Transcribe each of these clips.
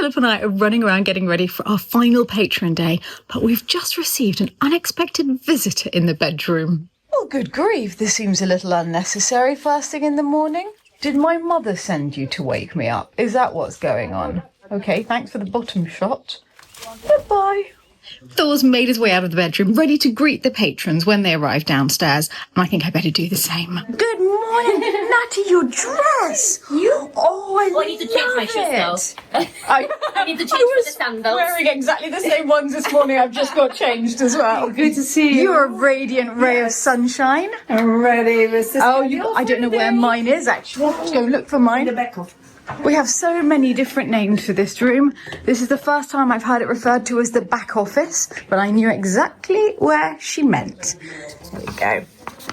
Philip and I are running around getting ready for our final patron day, but we've just received an unexpected visitor in the bedroom. Oh, good grief, this seems a little unnecessary first thing in the morning. Did my mother send you to wake me up? Is that what's going on? Okay, thanks for the bottom shot. Goodbye. Thor's made his way out of the bedroom, ready to greet the patrons when they arrive downstairs, and I think I better do the same. Good morning, Natty, your dress! I need to change my shoes though. I need to change for the sandals. Wearing exactly the same ones this morning. I've just got changed as well. Good to see you. You're a radiant ray of sunshine. I'm ready, Mrs. I don't know where mine is actually. Let's go look for mine. The back of. We have so many different names for this room. This is the first time I've heard it referred to as the back office, but I knew exactly where she meant. There we go.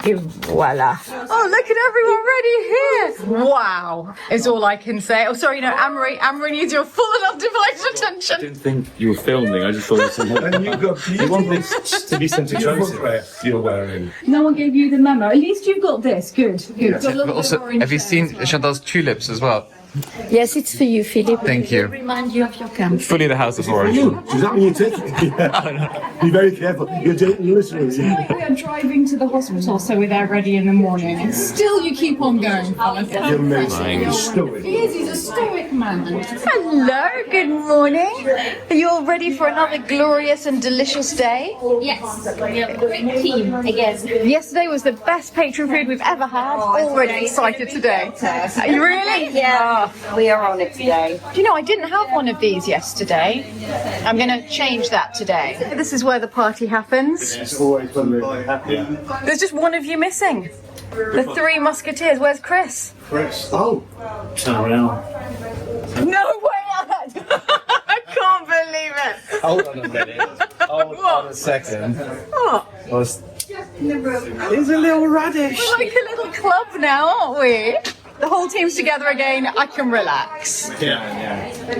Et voila. Oh, look at everyone ready here. Wow, is all I can say. Oh, sorry, no, Amory needs your full and undivided attention. I didn't think you were filming. I just thought it was And you've got you want this to be sent to Joseph. you're wearing. No one gave you the memo. At least you've got this. Good. But also, have you seen Chantal's tulips as well? Yes, it's for you, Philip. Thank you. Remind you of your camp. Fully the house is orange. Does that mean you're taking it? Yeah. Be very careful. You're dating listeners. We are driving to the hospital, so we're there ready in the morning. And still you keep on going, fellas. You're amazing. You're stoic. He is, he's a stoic man. Hello, good morning. Are you all ready for another glorious and delicious day? Yes, we have a great team again. Yesterday was the best patron food we've ever had. Already excited today. Are you really? Yeah, we are on it today. Do you know, I didn't have one of these yesterday. I'm going to change that today. This is where the party happens. It's always when we're happy. There's just one of you missing. The Three Musketeers. Where's Chris? Chris. Oh. Turn around. No way, Ed! I can't believe it. Hold on a minute. Hold on a second. What? He's a little radish. We're like a little club now, aren't we? The whole team's together again. I can relax. Yeah.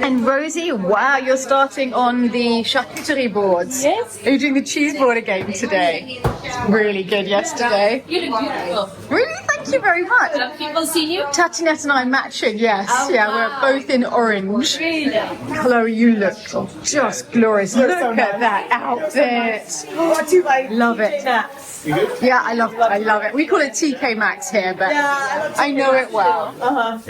And Rosie, wow, you're starting on the charcuterie boards. Yes. Are you doing the cheese board again today? Really good yesterday. You look beautiful. Really? Thank you very much. Have people seen you? Tatinette and I matching, yes. Oh, yeah, wow. we're both in orange. Really? Chloe, you look just glorious. Look at that outfit. Love it. Yeah, I love it. We call it TK Maxx here, but I know it well.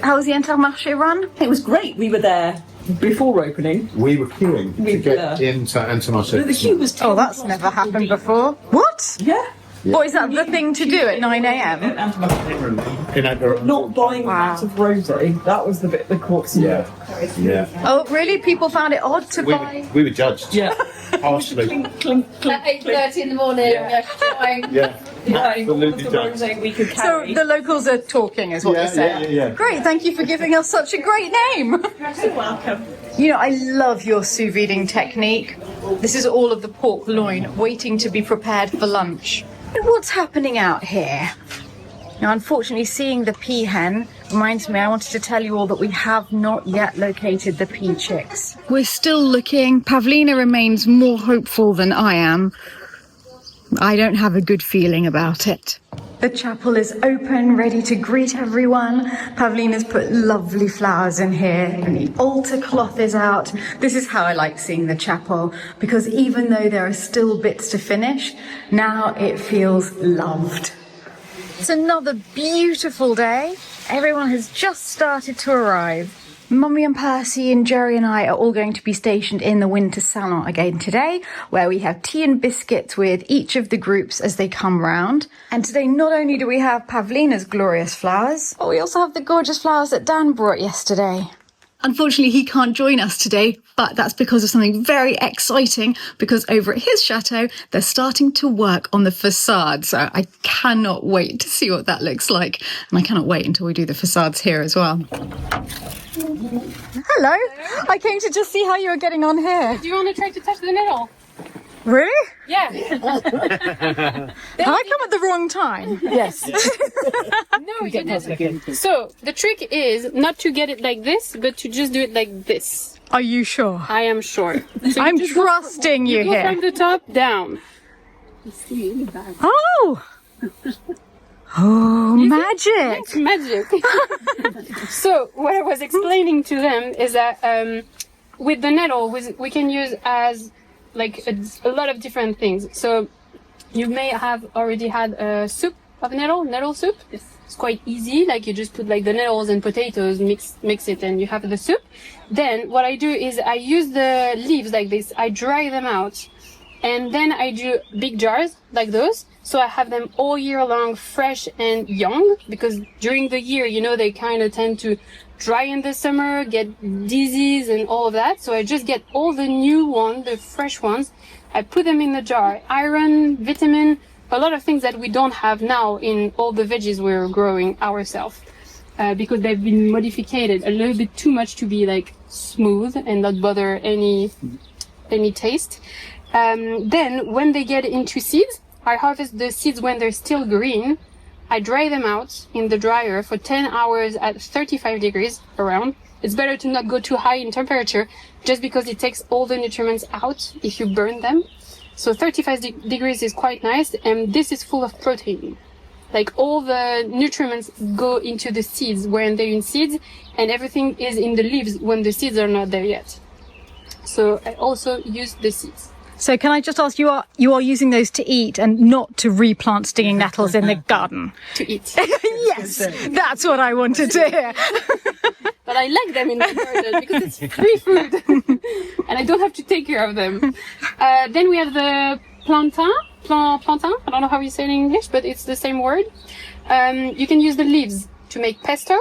How was the Intermarché run? It was great. We were there before opening. We were queuing to get into Antonosso. The queue was Oh, that's never happened before. What? yeah. What is that the thing to do at 9 a.m? Not buying out of Rosie. That was the bit that caught me. Yeah. Oh, really? People found it odd to buy? We were judged. Yeah. Harshly. At 8:30 in the morning, we're trying. Yeah. Absolutely Absolutely the rosé we could So carry. the locals are talking, is what you're saying. Yeah. Great, thank you for giving us such a great name. You're welcome. You know, I love your sous videing technique. This is all of the pork loin waiting to be prepared for lunch. And what's happening out here? Now, unfortunately, seeing the peahen reminds me I wanted to tell you all that we have not yet located the pea chicks. We're still looking. Pavlina remains more hopeful than I am. I don't have a good feeling about it. The chapel is open, ready to greet everyone. Pavlina's put lovely flowers in here, and the altar cloth is out. This is how I like seeing the chapel, because even though there are still bits to finish, now it feels loved. It's another beautiful day. Everyone has just started to arrive. Mummy and Percy and Jerry and I are all going to be stationed in the winter salon again today, where we have tea and biscuits with each of the groups as they come round. And today not only do we have Pavlina's glorious flowers, but we also have the gorgeous flowers that Dan brought yesterday. Unfortunately, he can't join us today, but that's because of something very exciting, because over at his chateau, they're starting to work on the facade. So I cannot wait to see what that looks like. And I cannot wait until we do the facades here as well. Hello. I came to just see how you were getting on here. Do you want to try to touch the needle? Really? Yeah. Have I come at the wrong time? Yes. No, you didn't. So the trick is not to get it like this, but to just do it like this. Are you sure? I am sure. So I'm trusting you go here. from the top down. Oh! Oh, magic! It's magic. So what I was explaining to them is that with the nettle, we can use as like a lot of different things. So you may have already had a soup of nettle soup. Yes. It's quite easy. Like you just put like the nettles and potatoes, mix it, and you have the soup. Then what I do is I use the leaves like this. I dry them out, and then I do big jars like those. So I have them all year long, fresh and young, because during the year, you know, they kind of tend to dry in the summer, get disease and all of that. So I just get all the new ones, the fresh ones. I put them in the jar. Iron, vitamin, a lot of things that we don't have now in all the veggies we're growing ourselves. Because they've been modified a little bit too much to be like smooth and not bother any taste. Then when they get into seeds, I harvest the seeds when they're still green. I dry them out in the dryer for 10 hours at 35 degrees around. It's better to not go too high in temperature just because it takes all the nutrients out if you burn them. So 35 degrees is quite nice, and this is full of protein. Like all the nutrients go into the seeds when they're in seeds, and everything is in the leaves when the seeds are not there yet. So I also use the seeds. So can I just ask, you are using those to eat and not to replant stinging nettles in the garden? To eat. Yes, that's what I wanted to hear. But I like them in my garden because it's free food and I don't have to take care of them. Then we have the plantain. I don't know how you say it in English, but it's the same word. You can use the leaves to make pesto.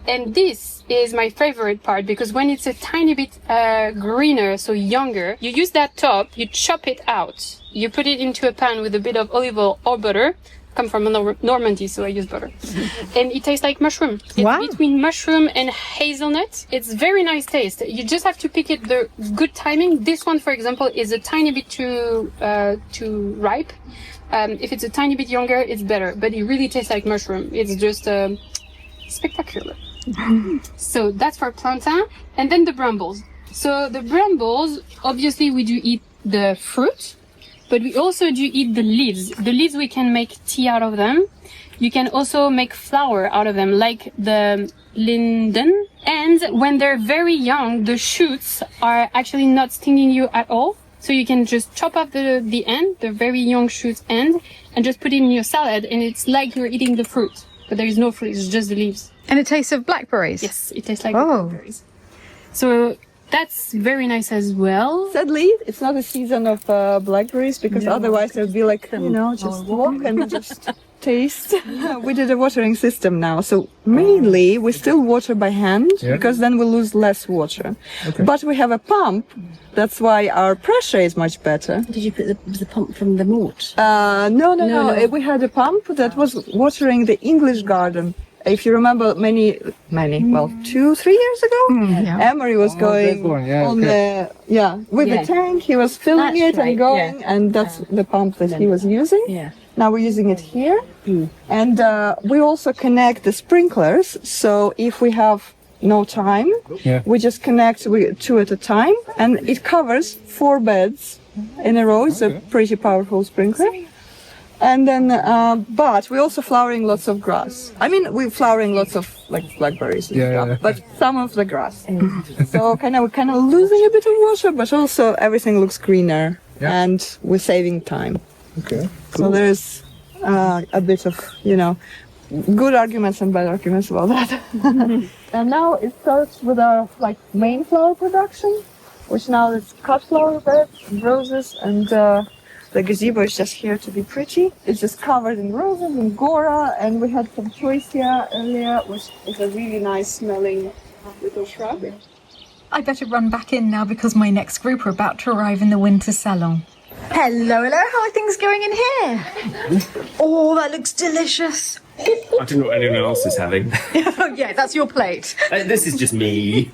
And this is my favorite part because when it's a tiny bit greener, so younger, you use that top, you chop it out. You put it into a pan with a bit of olive oil or butter. I come from Normandy, so I use butter. And it tastes like mushroom. It's between mushroom and hazelnut. It's very nice taste. You just have to pick it the good timing. This one, for example, is a tiny bit too ripe. If it's a tiny bit younger, it's better. But it really tastes like mushroom. It's just spectacular. So that's for plantain. And then the brambles. So the brambles, obviously we do eat the fruit, but we also do eat the leaves. The leaves, we can make tea out of them. You can also make flour out of them, like the linden. And when they're very young, the shoots are actually not stinging you at all. So you can just chop off the end, the very young shoot end, and just put it in your salad, and it's like you're eating the fruit. But there is no fruit, it's just the leaves. And it tastes of blackberries? Yes, it tastes like blackberries. So that's very nice as well. Sadly, it's not a season of blackberries because otherwise it would be like, you know, just walk and just taste. We did a watering system now. So mainly we still water by hand because then we lose less water. Okay. But we have a pump. That's why our pressure is much better. Did you put the pump from the moat? No. We had a pump that was watering the English garden. If you remember many, 2-3 years ago, Emery was going with the tank. He was filling it and going, and that's the pump that he was using. Yeah. Now we're using it here, and we also connect the sprinklers. So if we have no time, we just connect two at a time, and it covers 4 beds in a row. It's a pretty powerful sprinkler. And then, but we're also flowering lots of grass. I mean, we're flowering lots of like blackberries and stuff, but some of the grass. So we're kind of losing a bit of water, but also everything looks greener, and we're saving time. Okay. So there's a bit of, good arguments and bad arguments about that. And now it starts with our main flower production, which now is cut flower beds, roses, and the gazebo is just here to be pretty. It's just covered in roses and gora, and we had some choicia earlier, which is a really nice smelling little shrub. I better run back in now because my next group are about to arrive in the winter salon. Hello, how are things going in here? Oh, that looks delicious. I don't know what anyone else is having. Oh yeah, that's your plate. This is just me.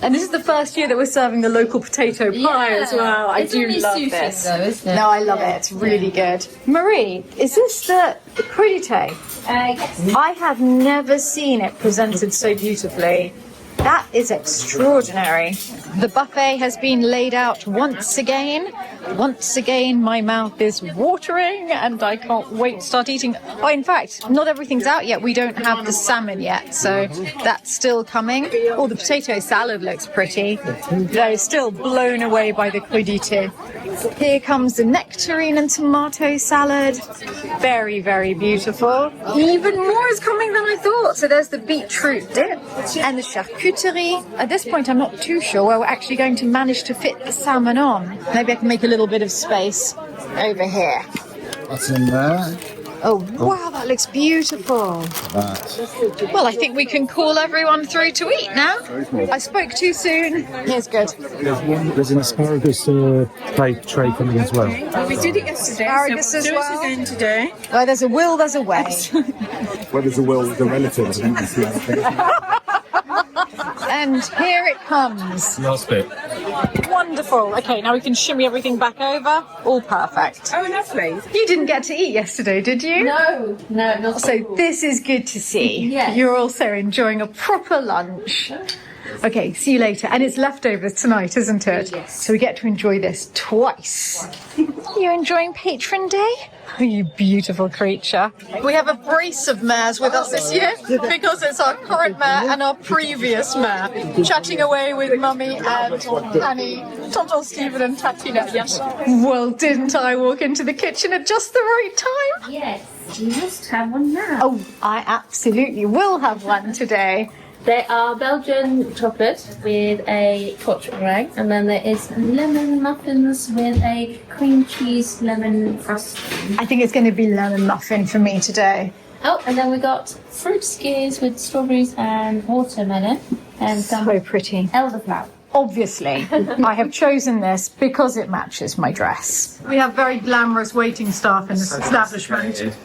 And this is the first year that we're serving the local potato pie as well. I do love this. Though, isn't it? No, I love it. It's really good. Marie, is this the crudité? Yes. I have never seen it presented so beautifully. That is extraordinary. The buffet has been laid out once again. Once again, my mouth is watering and I can't wait to start eating. Oh, in fact, not everything's out yet. We don't have the salmon yet, so that's still coming. Oh, the potato salad looks pretty. Though still blown away by the crudité. Here comes the nectarine and tomato salad. Very, very beautiful. Even more is coming than I thought. So there's the beetroot dip and the charcuterie. At this point, I'm not too sure where we're actually going to manage to fit the salmon on. Maybe I can make a little bit of space over here. What's in there? Oh, wow, that looks beautiful. Well, I think we can call everyone through to eat now. I spoke too soon. Here's good. There's an asparagus tray coming as well. We did it yesterday. Asparagus as well. Again today. Well, there's a will, there's a way. Where there's a will, the relatives. And here it comes. Last bit. Wonderful. Okay, now we can shimmy everything back over. All perfect. Oh, lovely. You didn't get to eat yesterday, did you? No, not So this is good to see. Yes. You're also enjoying a proper lunch. Okay, see you later. And it's leftovers tonight, isn't it? Yes. So we get to enjoy this twice. You're enjoying Patron Day? Oh, you beautiful creature. We have a brace of mares with us this year because it's our current mare and our previous mare. Chatting away with Mummy and Annie, Tonton Stephen and Tatina. Yes. Well, didn't I walk into the kitchen at just the right time? Yes, you must have one now. Oh, I absolutely will have one today. They are Belgian chocolate with a torch meringue, and then there is lemon muffins with a cream cheese lemon frosting. I think it's going to be lemon muffin for me today. Oh, and then we got fruit skins with strawberries and watermelon, and some So pretty. elderflower. Obviously, I have chosen this because it matches my dress. We have very glamorous waiting staff in this establishment.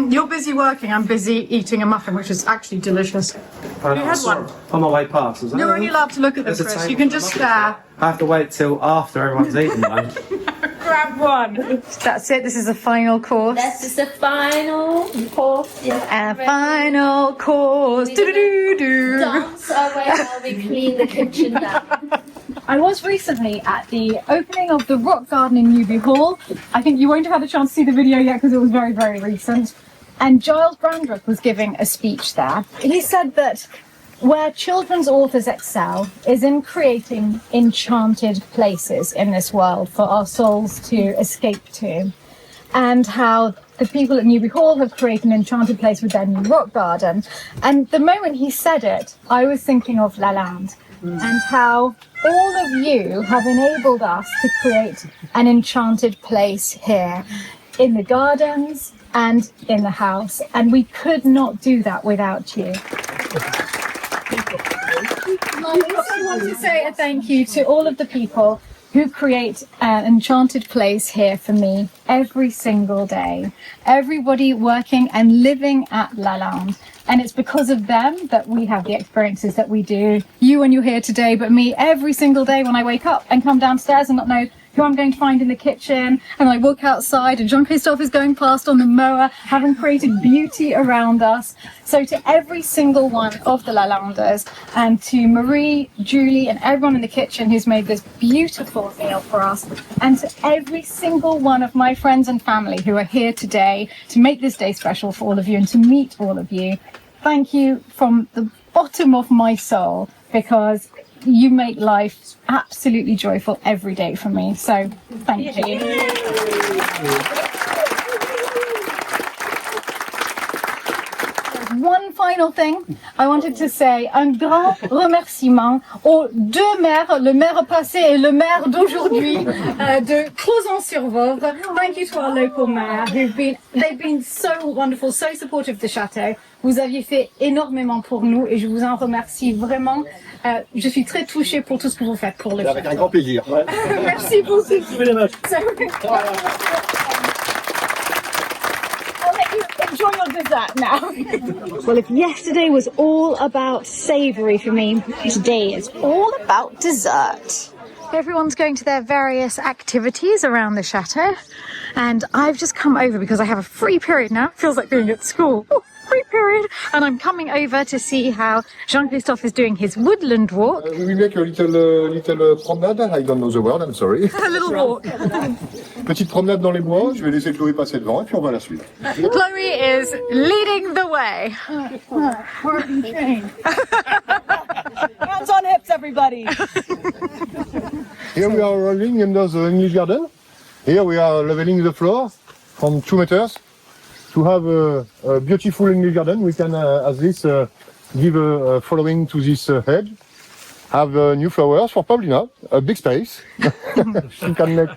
You're busy working, I'm busy eating a muffin, which is actually delicious. You had one? On my way past. You're only allowed to look at them, There's a Chris. table You can just stare. I have to wait till after everyone's eaten one. Grab one. That's it, this is the final course. This is the final course. And a final course. Do-do-do-do. Dance our way while we clean the kitchen down. I was recently at the opening of the rock garden in Newby Hall. I think you won't have had a chance to see the video yet because it was very, very recent. And Giles Brandreth was giving a speech there. He said that where children's authors excel is in creating enchanted places in this world for our souls to escape to. And how the people at Newby Hall have created an enchanted place with their new rock garden. And the moment he said it, I was thinking of Lalande and how all of you have enabled us to create an enchanted place here in the gardens and in the house. And we could not do that without you. I also want to say a thank you to all of the people who create an enchanted place here for me every single day. Everybody working and living at Lalande. And it's because of them that we have the experiences that we do. You when you're here today, but me every single day when I wake up and come downstairs and not know who I'm going to find in the kitchen. And I walk outside and Jean-Christophe is going past on the mower, having created beauty around us. So to every single one of the Lalanders and to Marie, Julie and everyone in the kitchen who's made this beautiful meal for us, and to every single one of my friends and family who are here today to make this day special for all of you and to meet all of you, thank you from the bottom of my soul, because you make life absolutely joyful every day for me. So thank you. One final thing, I wanted to say un grand remerciement aux deux maires, le maire passé et le maire d'aujourd'hui de Crozon-sur-Vouvre. Thank you to our local mayor they've been so wonderful, so supportive of the château. Vous aviez fait énormément pour nous et je vous en remercie vraiment. Je suis très touchée pour tout ce que vous faites pour le château. Avec un grand plaisir. Merci beaucoup. I'll let you enjoy your dessert now. Well, if yesterday was all about savoury for me, today is all about dessert. Everyone's going to their various activities around the chateau, and I've just come over because I have a free period now. Feels like being at school. Oh, free period, and I'm coming over to see how Jean-Christophe is doing his woodland walk. We make a little promenade. I don't know the word, I'm sorry. A little walk. Petite promenade dans les bois. Je vais laisser Chloé passer devant et puis on va à la suite. Chloe is leading the way. We're being trained. Hands on hips, everybody. Here we are arriving under the English garden. Here we are leveling the floor from 2 meters. To have a beautiful English garden, we can, as this, give a following to this hedge. Have new flowers for Paulina, a big space. She can make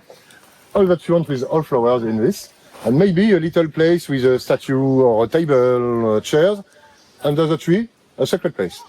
all that she wants with all flowers in this. And maybe a little place with a statue or a table, chairs, under the tree, a secret place.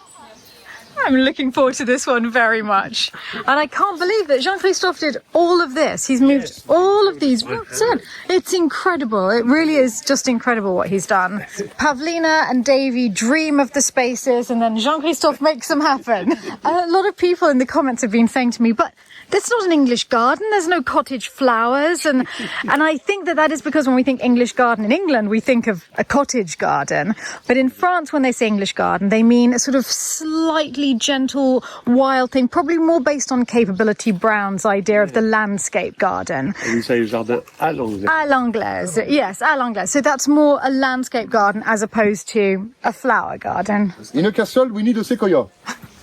I'm looking forward to this one very much. And I can't believe that Jean-Christophe did all of this. He's moved all of these roots in. It's incredible. It really is just incredible what he's done. Pavlina and Davy dream of the spaces and then Jean-Christophe makes them happen. A lot of people in the comments have been saying to me, but that's not an English garden. There's no cottage flowers. And I think that is because when we think English garden in England, we think of a cottage garden. But in France, when they say English garden, they mean a sort of slightly gentle, wild thing, probably more based on Capability Brown's idea of the landscape garden. We say jardin à l'anglaise. À l'anglaise, yes, à l'anglaise. So that's more a landscape garden as opposed to a flower garden. In a castle, we need a sequoia.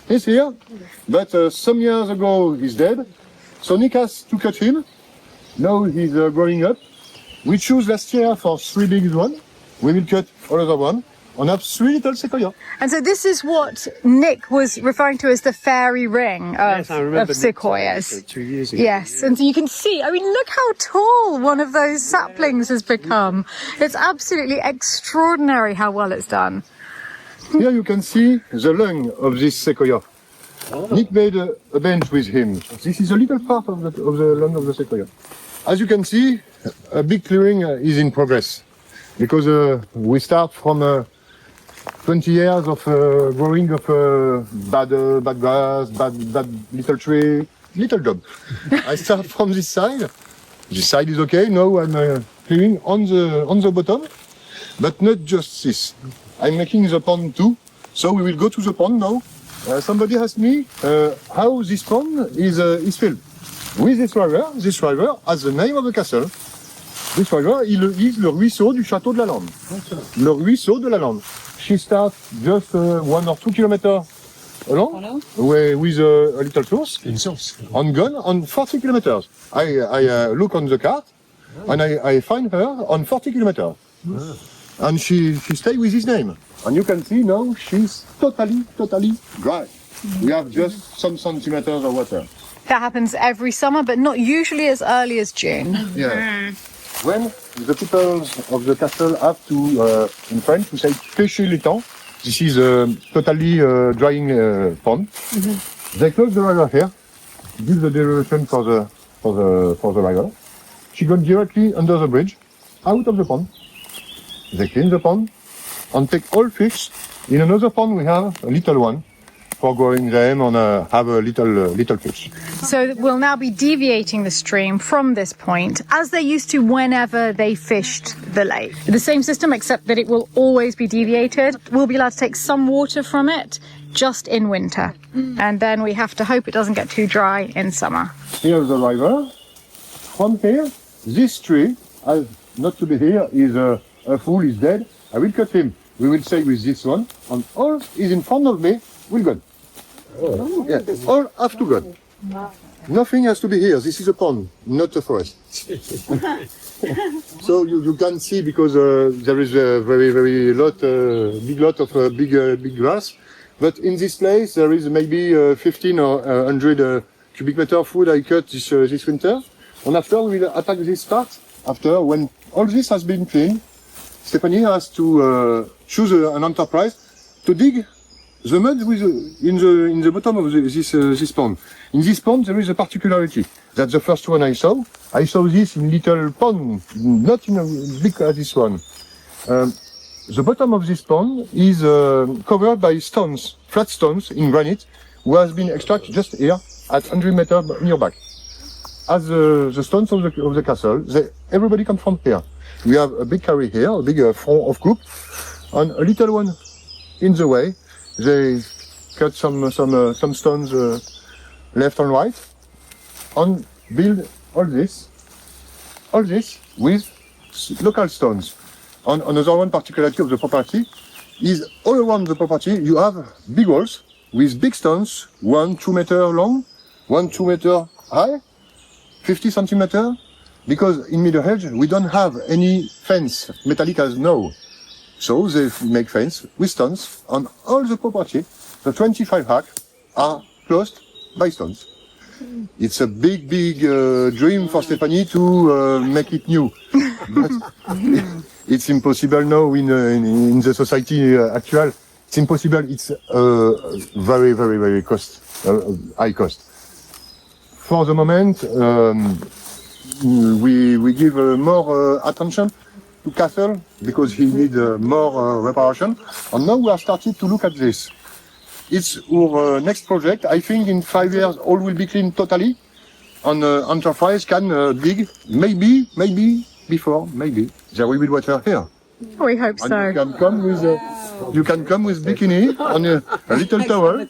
He's here, but some years ago he's dead. So Nick has to cut him. Now he's growing up. We choose last year for 3 big ones. We will cut another one. And have 3 little sequoia. And so this is what Nick was referring to as the fairy ring of sequoias. 2 years ago. Yes, and so you can see, I mean, look how tall one of those saplings has become. It's absolutely extraordinary how well it's done. Here you can see the lung of this sequoia. Nick made a bench with him. This is a little part of the lung of the sequoia. As you can see, a big clearing is in progress because we start from 20 years of growing of bad grass, bad little tree, little job. I start from this side. This side is okay. Now I'm clearing on the bottom, but not just this. I'm making the pond too. So we will go to the pond now. Somebody asked me how this pond is filled. With this river has the name of the castle. This river is le ruisseau du Chateau de Lalande. Le ruisseau de Lalande. She starts just 1 or 2 kilometers along, with a little source, on gone on 40 kilometers. I look on the cart, and I find her on 40 kilometers. And she stays with his name. And you can see now she's totally dry. We have just some centimeters of water. That happens every summer, but not usually as early as June. Yeah. When the people of the castle have to, in French, we say pêcher le temps. This is a totally drying pond. They close the river here, give the direction for the river. She goes directly under the bridge, out of the pond. They clean the pond and take all fish. In another pond we have a little one for growing them and have a little fish. So we'll now be deviating the stream from this point as they used to whenever they fished the lake. The same system except that it will always be deviated. We'll be allowed to take some water from it just in winter. And then we have to hope it doesn't get too dry in summer. Here's the river. From here, this tree, as not to be here, is a fool, is dead. I will cut him. We will stay with this one. And all is in front of me will go. Yeah, all have to go. Nothing has to be here. This is a pond, not a forest. So you can see because there is a very big lot of big grass. But in this place there is maybe 15 or 100 cubic meter of wood I cut this winter. And after we will attack this part. After when all this has been cleaned, Stephanie has to choose an enterprise to dig the mud in the bottom of this pond. In this pond there is a particularity. That's the first one I saw. I saw this in little pond, not in a big as this one. The bottom of this pond is covered by stones, flat stones in granite, who has been extracted just here at 100 meters nearby. As the stones of the castle, everybody comes from here. We have a big carry here, a big front of coupe, and a little one in the way. They cut some stones left and right, and build all this with local stones. And another one particularity of the property is all around the property you have big walls with big stones, 1-2 meter long, 1-2 meter high, 50 centimeter, because in Middle Age we don't have any fence, metallic as now. So they make fence with stones on all the property. The 25 hectares are closed by stones. It's a big dream for Stephanie to make it new. But it's impossible now in the society actual. It's impossible. It's very high cost. For the moment, we give more attention to castle because he need more reparation. And now we are started to look at this. It's our next project. I think in 5 years all will be clean totally. And enterprise can dig. Maybe before, maybe there will be water here. We hope And so. you can come with bikini and a little towel.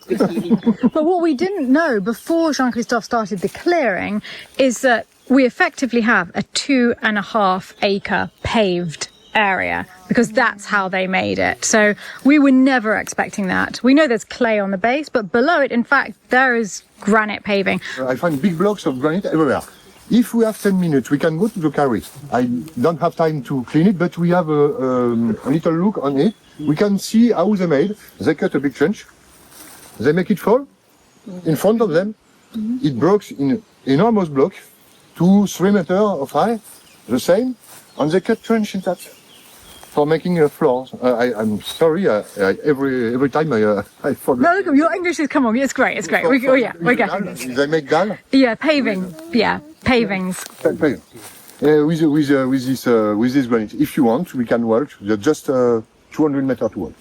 But what we didn't know before Jean-Christophe started the clearing is that we effectively have a 2.5 acre paved area because that's how they made it. So we were never expecting that. We know there's clay on the base, but below it, in fact, there is granite paving. I find big blocks of granite everywhere. If we have 10 minutes, we can go to the carry. I don't have time to clean it, but we have a little look on it. We can see how they made. They cut a big trench. They make it fall in front of them. It breaks in enormous block, 2-3 meters of high, the same, and they cut trench in that for making a floor. I'm sorry, every time I forget. No, look, your English is, come on, it's great, it's great. We're getting this. They make gall. Yeah, paving, yeah, pavings. With this granite. If you want, we can work. Just 200 meters to work.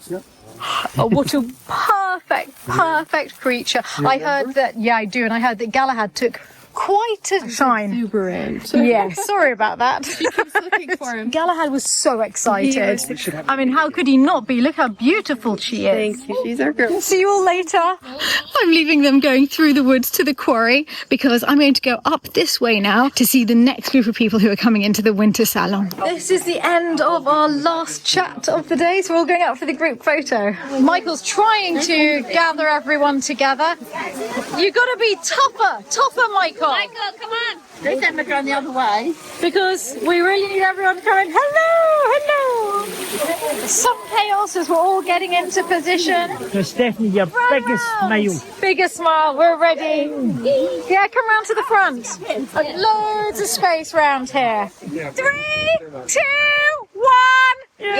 Oh, what a perfect creature. I heard that, yeah, I do, and I heard that Galahad took quite a shine. Exuberant. Yeah, sorry about that. Keeps looking for him. Galahad was so excited. I mean, how could he not be? Look how beautiful she is. Thank you. She's our girl. See you all later. I'm leaving them going through the woods to the quarry because I'm going to go up this way now to see the next group of people who are coming into the winter salon. This is the end of our last chat of the day, so we're all going out for the group photo. Michael's trying to gather everyone together. You've got to be tougher, Michael. Michael, come on. They sent me going the other way. Because we really need everyone to come in. Hello. Some chaos as we're all getting into position. So Stephanie, your biggest smile. Biggest smile, we're ready. Yeah, come round to the front. Loads of space round here. 3, 2, 1, yay!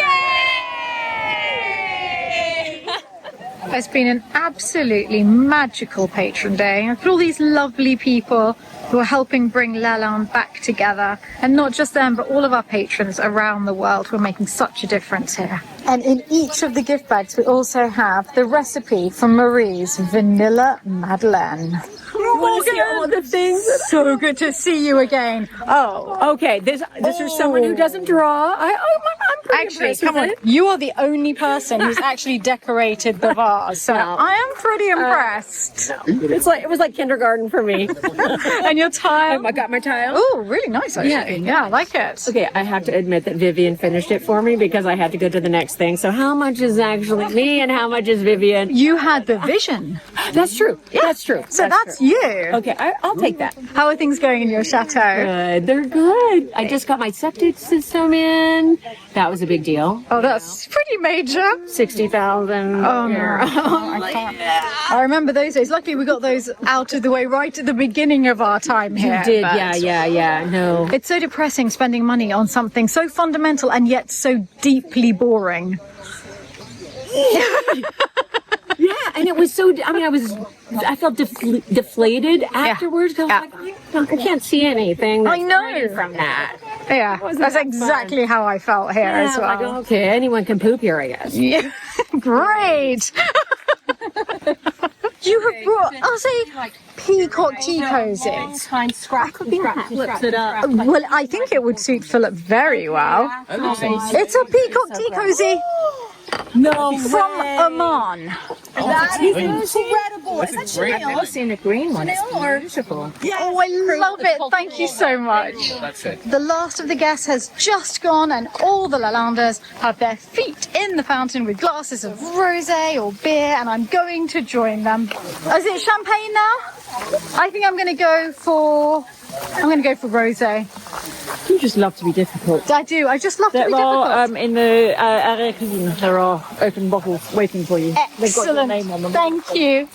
It's been an absolutely magical patron day. I've got all these lovely people who are helping bring Lalande back together. And not just them, but all of our patrons around the world who are making such a difference here. And in each of the gift bags, we also have the recipe for Marie's Vanilla Madeleine. All the things. So good to see you again. Oh, okay. This is someone who doesn't draw. I'm pretty Actually, impressed come with on. it. You are the only person who's actually decorated the vase. So I am pretty impressed. It was like kindergarten for me. And your tile? I got my tile. Oh, really nice, actually. Yeah, I like it. Okay, I have to admit that Vivian finished it for me because I had to go to the next thing. So how much is actually me and how much is Vivian? You had the vision. That's true. Yeah. That's true. So that's true. you. Okay, I'll take that. How are things going in your chateau? Good. They're good. I just got my septic system in. That was a big deal. Oh, that's pretty major. 60,000. Oh, no. I can't. I remember those days. Luckily, we got those out of the way right at the beginning of our time here. You did, but yeah. No. It's so depressing spending money on something so fundamental and yet so deeply boring. Yeah, and it was so. I felt deflated afterwards. I was like, I can't see anything. I know from that. Yeah, that's exactly how I felt here as well. Like, okay, anyone can poop here, I guess. Yeah, great. You have brought us a peacock tea cozy. Well, I think it would suit Philip very well. It's a peacock tea cozy. No from Oman. That is incredible. It's I've seen a green one. It's beautiful. Oh, I love it. Thank you so much. That's it. The last of the guests has just gone, and all the Lalanders have their feet in the fountain with glasses of rosé or beer, and I'm going to join them. Is it champagne now? I think I'm going to go for rosé. You just love to be difficult. I do. I just love to be There are difficult. in the area cuisine. There are open bottles waiting for you. They've got your Excellent. name on them. Thank you.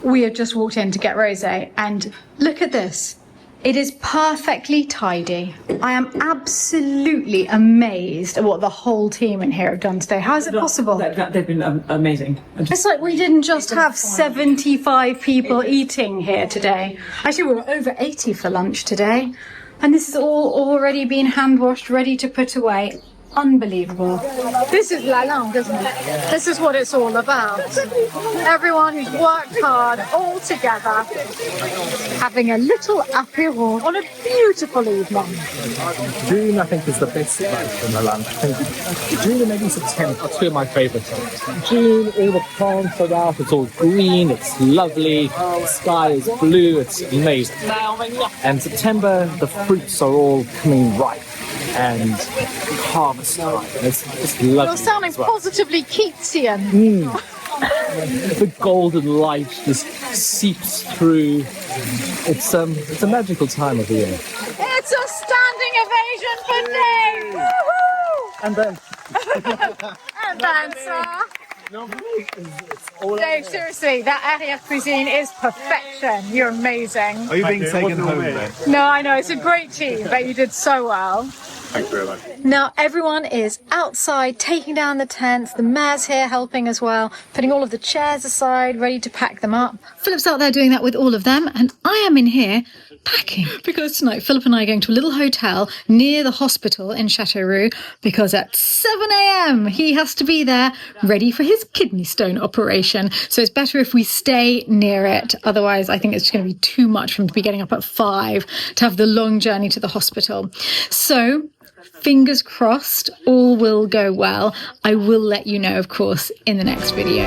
We have just walked in to get rosé, and look at this. It is perfectly tidy. I am absolutely amazed at what the whole team in here have done today. How is it possible? They've been amazing. It's like we didn't just have 75 people eating here today. Actually, we were over 80 for lunch today. And this has all already been hand washed, ready to put away. Unbelievable. This is Lalande, isn't it? This is what it's all about. Everyone who's worked hard, all together, having a little apéro on a beautiful evening. June, I think, is the best month in the land. I think June and maybe September are two of my favourites. June, all the plants are out, it's all green, it's lovely, the sky is blue, it's amazing. And September, the fruits are all coming ripe and harvest time. It's just lovely. You're sounding as well. positively Keatsian. The golden light just seeps through. It's a magical time of the year. It's a standing ovation for Dave! Woohoo! And then And dancer. Dave, seriously, that arrière-cuisine is perfection. You're amazing. are you being taken home then? No, I know, it's a great team, but you did so well. Thanks very much. Now everyone is outside taking down the tents. The mayor's here helping as well, putting all of the chairs aside, ready to pack them up. Philip's out there doing that with all of them, and I am in here packing. Because tonight, Philip and I are going to a little hotel near the hospital in Châteauroux, because at 7 a.m. he has to be there ready for his kidney stone operation. So it's better if we stay near it. Otherwise, I think it's going to be too much for him to be getting up at 5 to have the long journey to the hospital. So fingers crossed, all will go well. I will let you know, of course, in the next video.